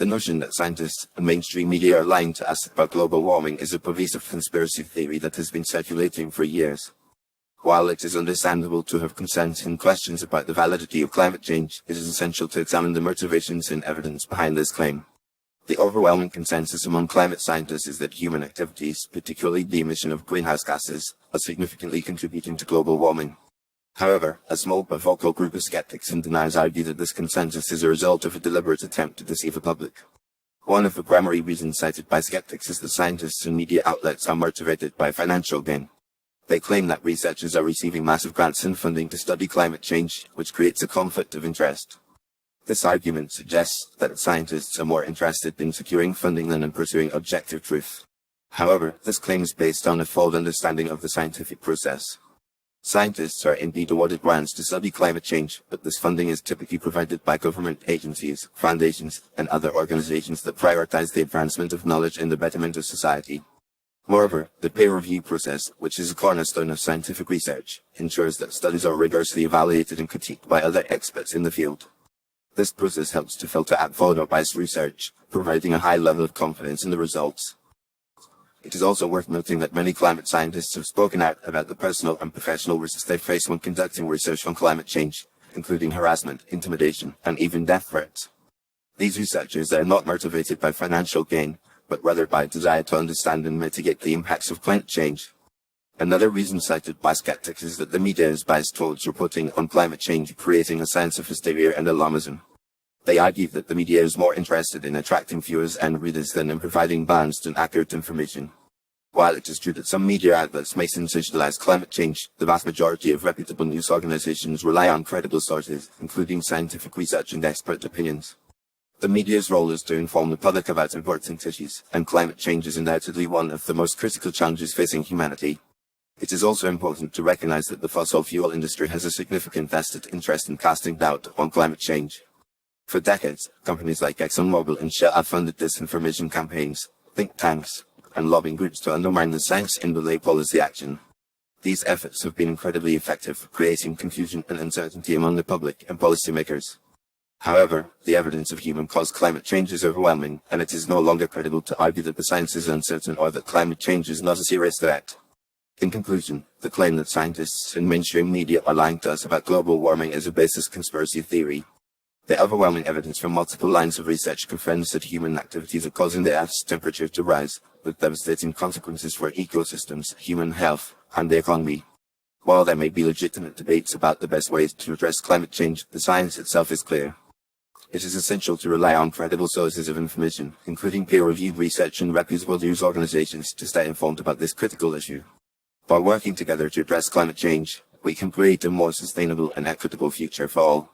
The notion that scientists and mainstream media are lying to us about global warming is a pervasive conspiracy theory that has been circulating for years. While it is understandable to have concerns and questions about the validity of climate change, it is essential to examine the motivations and evidence behind this claim. The overwhelming consensus among climate scientists is that human activities, particularly the emission of greenhouse gases, are significantly contributing to global warming. However, a small but vocal group of skeptics and deniers argue that this consensus is a result of a deliberate attempt to deceive the public. One of the primary reasons cited by skeptics is that scientists and media outlets are motivated by financial gain. They claim that researchers are receiving massive grants and funding to study climate change, which creates a conflict of interest. This argument suggests that scientists are more interested in securing funding than in pursuing objective truth. However, this claim is based on a flawed understanding of the scientific process. Scientists are indeed awarded grants to study climate change, but this funding is typically provided by government agencies, foundations, and other organizations that prioritize the advancement of knowledge and the betterment of society. Moreover, the peer review process, which is a cornerstone of scientific research, ensures that studies are rigorously evaluated and critiqued by other experts in the field. This process helps to filter out flawed or biased research, providing a high level of confidence in the results. It is also worth noting that many climate scientists have spoken out about the personal and professional risks they face when conducting research on climate change, including harassment, intimidation, and even death threats. These researchers are not motivated by financial gain, but rather by a desire to understand and mitigate the impacts of climate change. Another reason cited by skeptics is that the media is biased towards reporting on climate change, creating a sense of hysteria and alarmism. They argue that the media is more interested in attracting viewers and readers than in providing balanced and accurate information. While it is true that some media outlets may sensationalize climate change, the vast majority of reputable news organizations rely on credible sources, including scientific research and expert opinions. The media's role is to inform the public about important issues, and climate change is undoubtedly one of the most critical challenges facing humanity. It is also important to recognize that the fossil fuel industry has a significant vested interest in casting doubt on climate change. For decades, companies like ExxonMobil and Shell have funded disinformation campaigns, think tanks, and lobbying groups to undermine the science and delay policy action. These efforts have been incredibly effective for creating confusion and uncertainty among the public and policymakers. However, the evidence of human-caused climate change is overwhelming, and it is no longer credible to argue that the science is uncertain or that climate change is not a serious threat. In conclusion, the claim that scientists and mainstream media are lying to us about global warming is a baseless conspiracy theory. The overwhelming evidence from multiple lines of research confirms that human activities are causing the Earth's temperature to rise, with devastating consequences for ecosystems, human health, and the economy. While there may be legitimate debates about the best ways to address climate change, the science itself is clear. It is essential to rely on credible sources of information, including peer-reviewed research and reputable news organizations, to stay informed about this critical issue. By working together to address climate change, we can create a more sustainable and equitable future for all.